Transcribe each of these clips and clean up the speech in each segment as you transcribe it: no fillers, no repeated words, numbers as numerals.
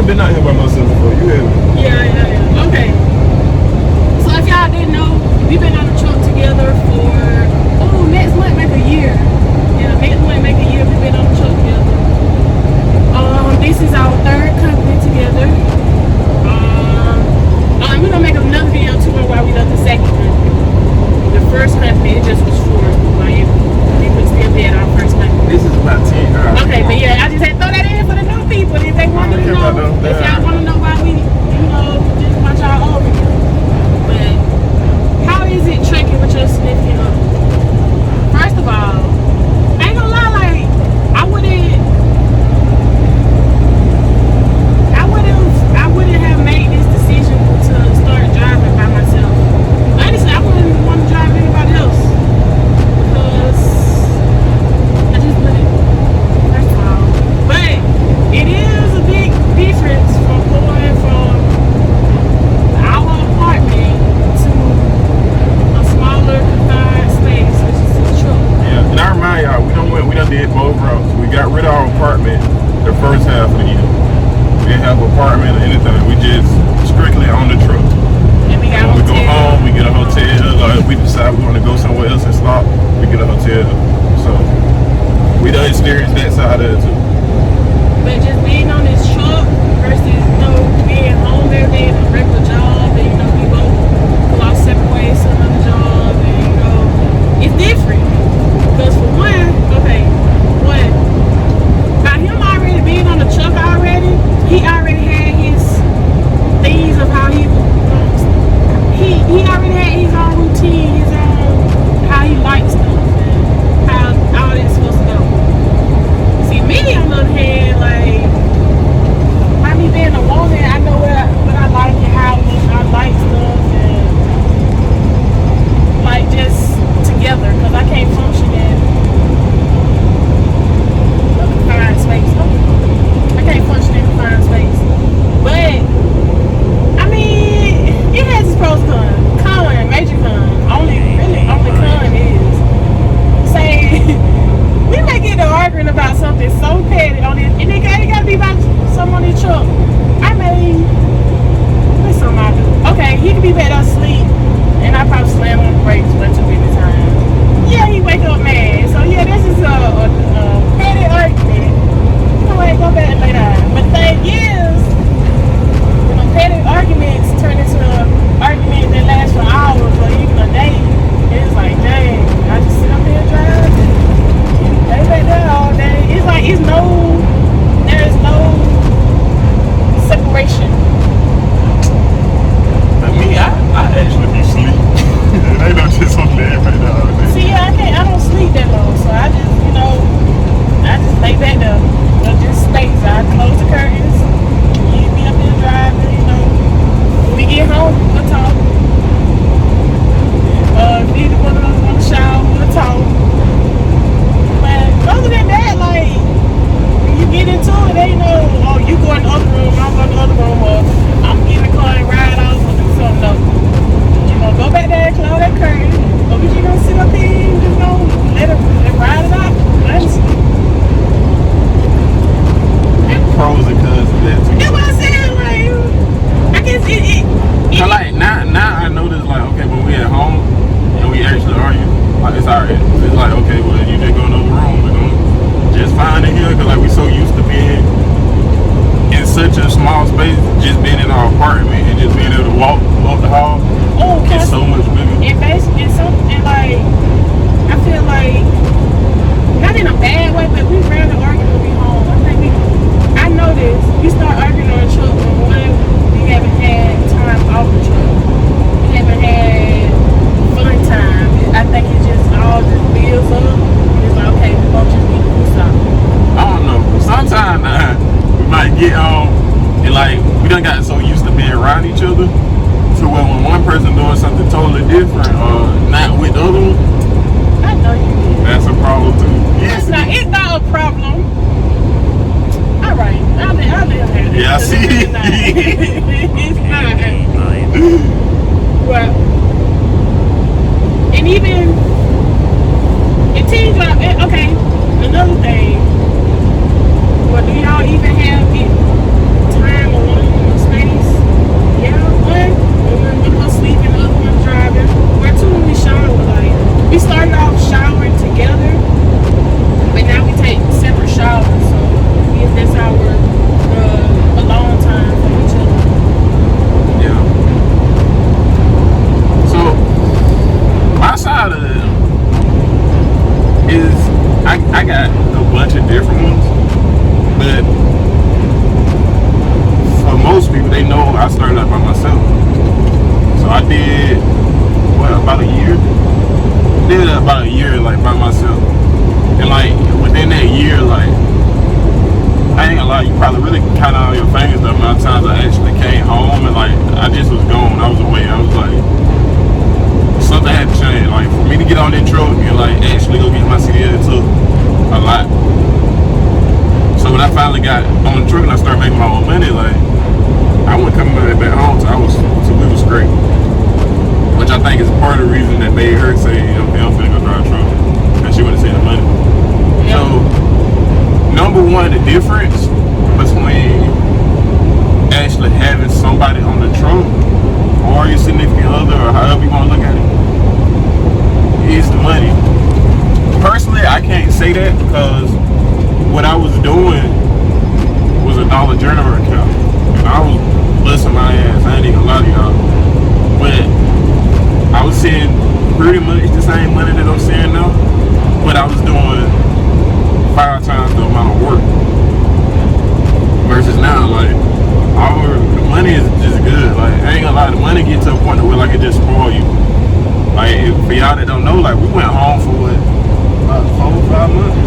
I've been out here by myself before. You have? Yeah. Okay. So if y'all didn't know, we've been on the truck together for next month make a year. Yeah, next month make a year we've been on the truck together. This is our third company together. We're gonna make another video too on why we left the second company. The first company it just was for like we would still be at our first company. This is about 10 hours. Okay, but yeah, I just had to throw that in for the new people if they want to know. If y'all want to know why we, just watch y'all over here. But how is it trekking with your significant other? First of all, I ain't gonna lie, like I wouldn't have made this decision to start driving by myself. Honestly, I wouldn't want to drive with anybody else because I just wouldn't. First of all, but it is a big difference from going from our apartment to a smaller confined space, which is this truck. Yeah, and I remind y'all, we done did both routes. We got rid of our apartment the first half of the year. We didn't have an apartment or anything. We just strictly on the truck. And we got when we go home, we get a hotel. Or if we decide we want to go somewhere else and stop, we get a hotel. So we done experienced that side of it too. But just being on this truck versus being home every day in a regular job, and we both lost separate ways to another job, and it's different. Because for one, by him already being on the truck already, he already had his things of how he already had his own routine, his own how he likes stuff and how all that's supposed to go. See me on the other hand, like by me being a woman, I know what I like and how I like stuff and like just together because I can't function in a confined space. I can't function in a confined space. But I mean, it has its pros and cons. Con, major con. Only con is say we may get to arguing about something so petty on it, and it gotta be about something on his truck. What's something I do? Okay, he could be better asleep, and I probably slam on the brakes one too many times. Yeah, he wake up mad. So yeah, this is a petty argument. Go back and lay down. But the thing is, when petty arguments turn into an argument that lasts for hours or even a day, it's like, dang, I just sit up here and drive and lay back there all day. It's like there is no separation. But me, I actually be sleep. They don't just on there right now all day. See, I don't sleep that long, so I just, I just lay back there. Just space. I close the curtains. You be up there driving, When we get home, we'll talk. If either one of us want to shower, we'll talk. But other than that, like, when you get into it, they know, you go in the other room, I'm going in the other room, or I'm getting the car and ride off or do something else. Go back there and close that curtain. Or we just gonna sit up here and just let it ride it out. Pros and cons of that too. That's what I'm saying, like, I guess it so like now I notice like, okay, when we at home and we actually argue, like it's alright. It's like, okay, well you just go in the other room, we're gonna just fine in here, cause like we so used to being in such a small space, just being in our apartment and just being able to walk up the hall. It's so much bigger. And like I feel like not in a bad way, but we rarely argue when we home. I noticed we start arguing on the truck when we haven't had time off the truck. We haven't had fun time. I think it just all just builds up. It's like, okay, we both just need to do something. I don't know. Sometimes we might get on and like we done got so used to being around each other to where when one person doing something totally different or not with the other one. I know you did. That's a problem too. It's not a problem. All right, I'll be happy. Yeah, I see. It's not. Well, and even in teen job, okay, another thing. Well, do y'all even have time I started out by myself. So I did about a year. Did about a year like by myself. And like within that year, like I ain't gonna lie, you probably really count on your fingers the amount of times I actually came home and like I just was gone. I was away. I was like, something had to change. Like for me to get on that truck and like actually go get my CDL, it took a lot. So when I finally got on the truck and I started making my own money, like I wasn't coming back home till we was straight. Which I think is part of the reason that made her say, okay, I'm finna go drive a truck. And she wouldn't say the money. Yeah. So number one, the difference between actually having somebody on the truck or your significant other or however you want to look at it is the money. Personally, I can't say that because what I was doing was a Dollar General account. And I was busting my ass. I ain't even gonna lie to y'all. But I was seeing pretty much the same money that I'm seeing now. But I was doing 5 times the amount of work. Versus now, like, the money is just good. Like, I ain't gonna lie, the money gets to a point where like it just spoil you. Like, for y'all that don't know, like, we went home for what, about 4 or 5 months.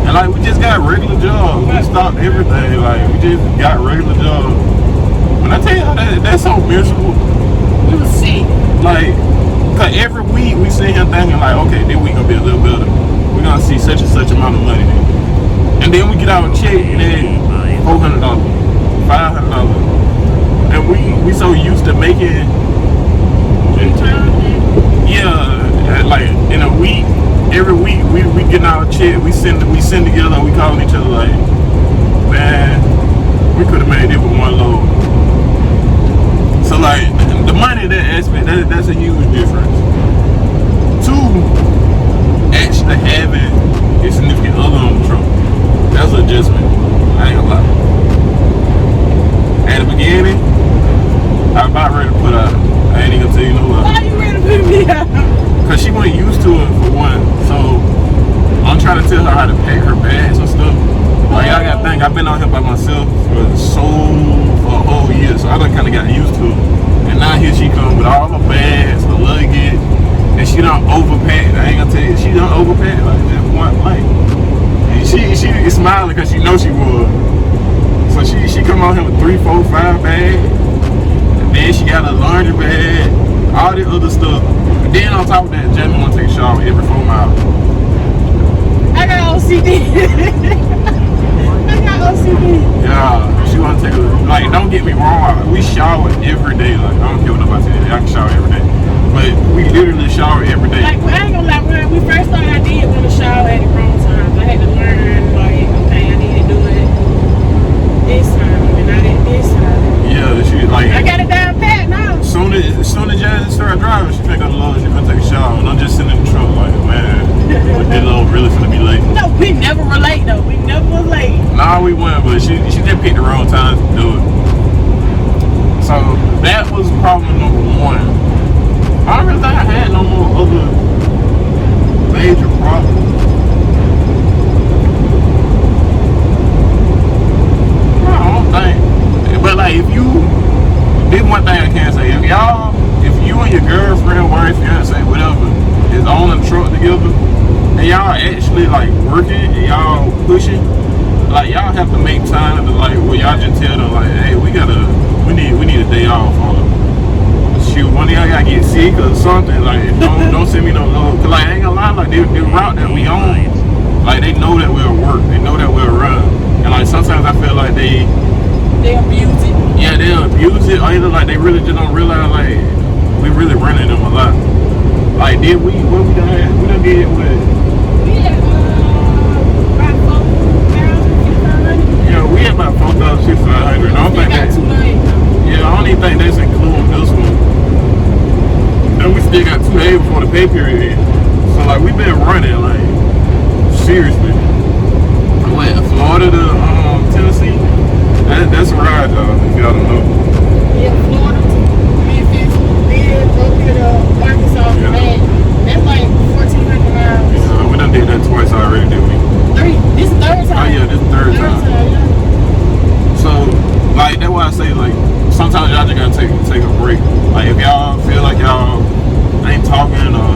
And like, we just got regular jobs. We stopped everything. Like, we just got regular jobs. When I tell y'all that's so miserable. We was sick. Like, cause every week we sit here thinking like, okay, this week gonna be a little better. We're gonna see such and such amount of money. And then we get our check and then $400, $500. And we so used to making, yeah, like in a week, every week we getting our check, we send together, and we calling each other like, man, we could have made it with one load. So like the money, that aspect, that's a huge difference. 2, actually having a significant other on the truck, that's an adjustment. I ain't gonna lie. At the beginning, I was about ready to put out. I ain't even gonna tell you no lie. Why you ready to put me out? Cause she wasn't used to it for one. So I'm trying to tell her how to pack her bags and stuff. Like y'all gotta think, I've been out here by myself for a whole year, so I done kinda got used to it. And now here she comes with all her bags, her luggage, and she done overpacked. I ain't gonna tell you, she done overpacked like that point blank. And she is smiling cause she knows she was. So she come out here with 3, 4, 5 bags. And then she got a laundry bag, all the other stuff. And then on top of that, Jasmine wanna take a shower every 4 miles. I got OCD. I got OCD. Yeah, she wanna take a, like, don't get me wrong, we shower every day. Like, I don't care what nobody says, I can shower every day. But we literally shower every day. Like, I ain't gonna lie, when we first started, I did want to shower at the wrong times. I had to learn, like, okay, I need to do it this time, and I did this time. Yeah, she like. I got it down pat now. As soon as Jasmine started driving, she picked up the load, she gonna take a shower, and I'm just sitting in the truck like, man, this load really finna be late. No, we never were late though. We never was late. Nah, we weren't, but she just picked the wrong time to do it. So that was problem number 1. I don't really think I had no more other major problems. I don't think. But like, if you, this one thing I can say, if you and your girlfriend, wife, fiance, whatever, is on a truck together, and y'all actually like working and y'all pushing, like y'all have to make time to like, well, y'all just tell them like, hey, we need a day off, or shoot, one of y'all gotta get sick or something. Like, don't send me no love. Cause like, I ain't gonna lie, like the route that we on, like they know that we'll work, they know that we'll run, and like sometimes I feel like they abuse it. Yeah, they abuse it, or either like they really just don't realize like we really running them a lot. Like, what we done did with? We had about 4,500. Yeah, we had about 4,600. I don't think that. Yeah, I don't even think that's including this one. And we still got 2 days before the pay period ends. So like we've been running like seriously. Wait, Florida to Tennessee? That's a ride, y'all, if y'all don't know. Yeah, Florida to Memphis, then go to Arkansas for that. That's like 1,400 miles. Yeah, we done did that twice already, didn't we? This is 3rd time. Oh yeah, this is 3rd time. Yeah. So like that's why I say like sometimes y'all just gotta take a break. Like if y'all feel like y'all ain't talking or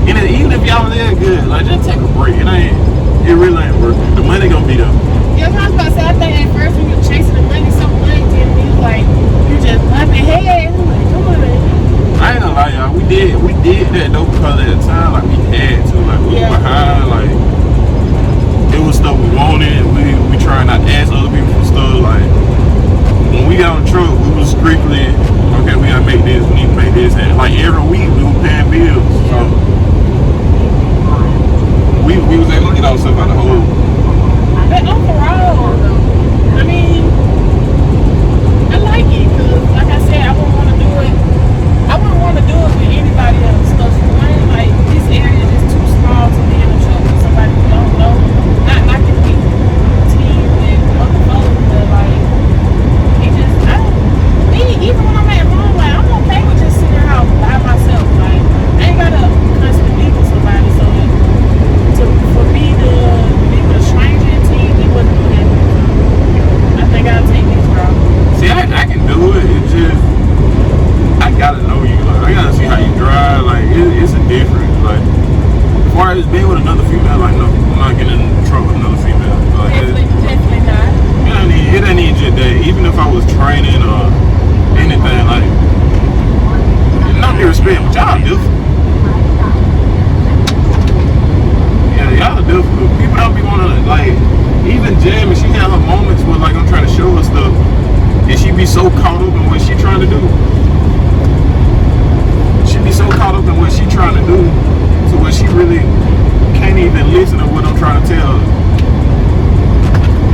even if y'all there good, like just take a break. It really ain't worth it. The money gonna be there. Yeah, I was about to say, I think at first when you're chasing the money so much, and you like, you just bumping heads. I'm like, come on. I ain't gonna lie, y'all. We did that though because at the time, like we had to, like we were behind, like it was stuff we wanted. We trying not to ask other people for stuff. Like when we got on the truck, we was strictly okay. We gotta make this. We need to make this, and like every week we were paying bills. So we was able to get ourselves out of the hole. But overall, I mean, I like it because, like I said, I wouldn't want to do it. I wouldn't want to do it with anybody else. Because one, like this area is too small to be in a truck with somebody who don't know. Not knocking me, team with other folks, but like it just, I don't. Me, even when I'm at home, like I'm okay with just sitting here out by myself. Like I ain't gotta constantly be with somebody. So for me to be with a stranger in team, it wouldn't do that. I think I'll take this route. See, I can do it. It's just I gotta know you. Like I gotta see how you drive. Like it's a difference. Like as far as being with another female, like no, I'm not getting in trouble with another female. Like, Definitely not. It ain't even just that. Even if I was training or anything, like not disrespect, but y'all different. Yeah, y'all are different. People don't be wanting to like. Even Jasmine, she had her moments where like I'm trying to show her stuff, and she be so caught up in what she trying to do. She be so caught up in what she trying to do, to where she really can't even listen to what I'm trying to tell her.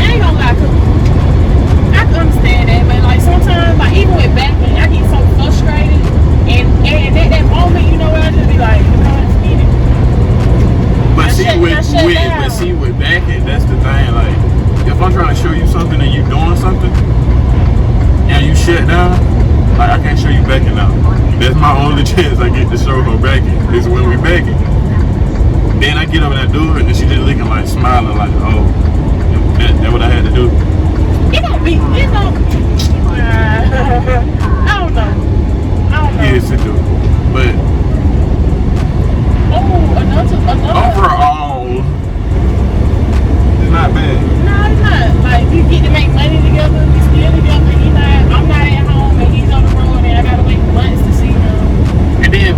I ain't gonna lie, cause I can understand that, but like sometimes, like even with backing, I get so frustrated, and at that moment, you know what, I just be like, you know, forget it. But see, with backing, that's the thing. Like, if I'm trying to show you something and you doing something, and you shut down, like I can't show you backing out. That's my only chance I get to show her backing is when we backing. Then I get over there and do it, and she just looking like smiling, like, oh, that's what I had to do. It don't be, I don't know. Yes, it do. But another. overall, it's not bad. No, it's not. Like we get to make money together, we still together. I'm not at home, and he's on the road, and I gotta wait months to see him. And then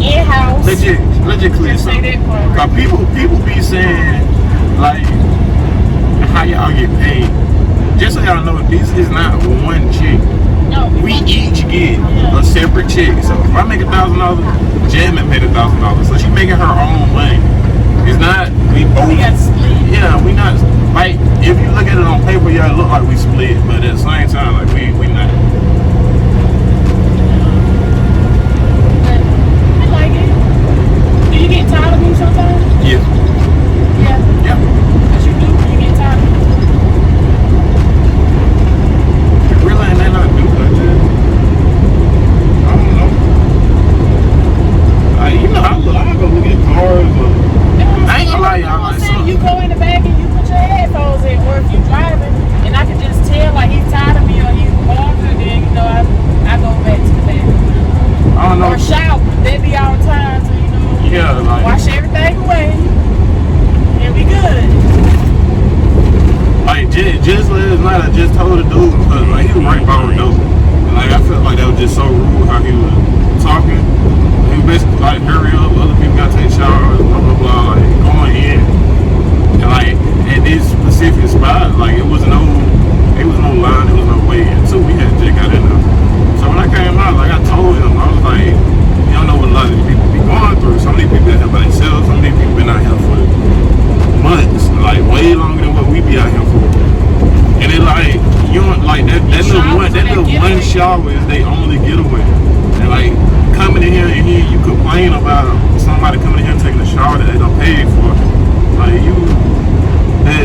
in house. Legit clear something. Cause people be saying like how y'all get paid. Just so y'all know, this is not one chick. No, we each get a separate check. So if I make $1,000, Jasmine made $1,000. So she making her own money. It's not we both. We got split. Yeah, we not like if you look at it on paper, yeah, it look like we split, but at the same time, like we not. But I like it. Do you get tired of me sometimes? Yeah. Yeah. What you do when you get tired of me? Really ain't that not do that shit. I don't know. You know, I go look at cars or I ain't gonna lie, y'all. Like, you go in the back and you put your headphones in, or if you driving, and I can just tell like he's tired of me or he's bothered, then you know I go back to the back. I don't know. Or shout. They be all the time, so you know. Yeah, like wash everything away, and we good. Like just last night, I just told the dude because like he was right by the door, and like I felt like that was just so rude how he was talking. He basically like hurry up, other people gotta take showers, blah blah blah, like going in. And like at this specific spot, like it was no line, there was no way until we had just got in there. So when I came out, like I told him, I was like, you don't know what a lot of these people be going through. Some of these people been here by themselves, some of these people been out here for months, like way longer than what we be out here for. And it like you don't like that little one shower is they only getaway. And like coming in here and hear you complain about somebody coming in here and taking a shower that they don't pay for, like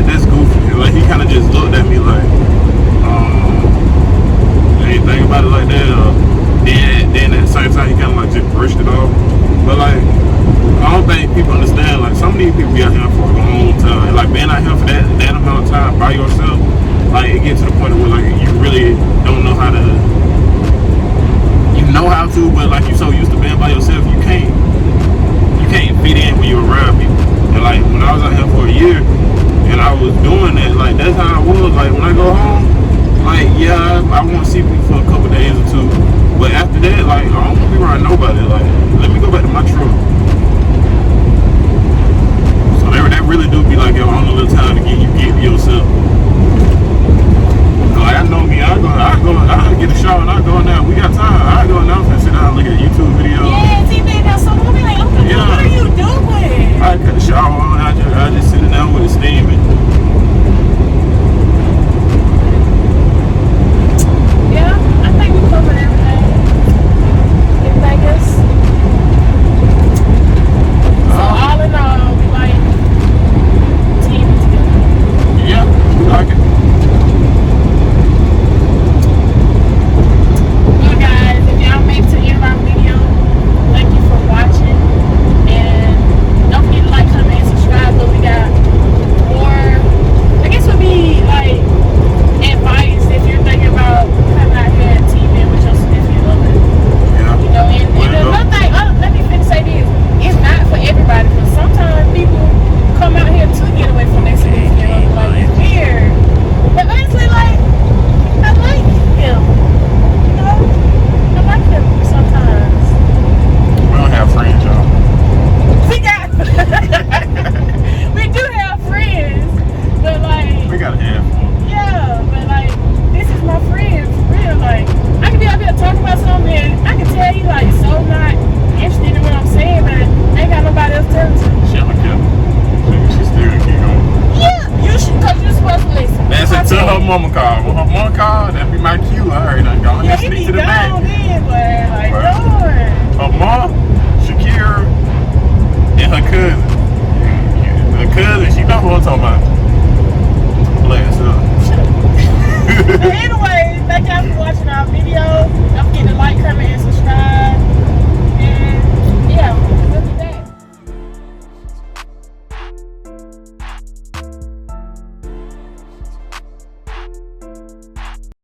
that's goofy. And like he kind of just looked at me like, ain't think about it like that. Then at the same time he kind of like just brushed it off. But like I don't think people understand. Like some of these people be out here for a long time. And, like being out here for that amount of time by yourself, like it gets to the point where like you really don't know how to know how to, but like you so used to being by yourself, you can't fit in when you're around people. And like when I was out here for a year and I was doing that, like that's how I was. Like when I go home, like yeah, I won't see people for a couple days or two, but after that, like I don't want to be around nobody. Like let me go back to my truck. So that really do be like your only little time to get to yourself. Like I know me, I get a shower and I go in there. We got time. I go in there and sit down and look at YouTube videos. Yeah, TV now. So we'll be like, okay, Yeah. what are you doing? I cut the shower on. I just sitting down with it steaming. Yeah, I think we covered everything. Everything else. So all in all, we like TV together. Yeah, we like it. Well, guys, if y'all made it to the end of our video, thank you for watching. And don't forget to like, comment, and subscribe. But we got more. I guess would be like advice if you're thinking about coming out here and TV with your significant other. Yeah. You know, and another thing, let me finish say this. It's not for everybody, but sometimes people come out here to get away from their significant other. Like, it's weird. But honestly, like, I like him. You know? I like him sometimes. We don't have friends, y'all. We got we do have friends, but like We gotta have fun. yeah, but like this is my friend for real. Like I can be out here talking about something and I can tell you like so not interested in what I'm saying, but I ain't got nobody else telling to. She don't care. She still keep going. Yeah, you should, cause you're supposed to listen. That's until her mama call. When her mama call, that'd be my cue. All right, I'm going Yeah, to he sneak be to the back. gone in, but like Right. Lord. Her mom,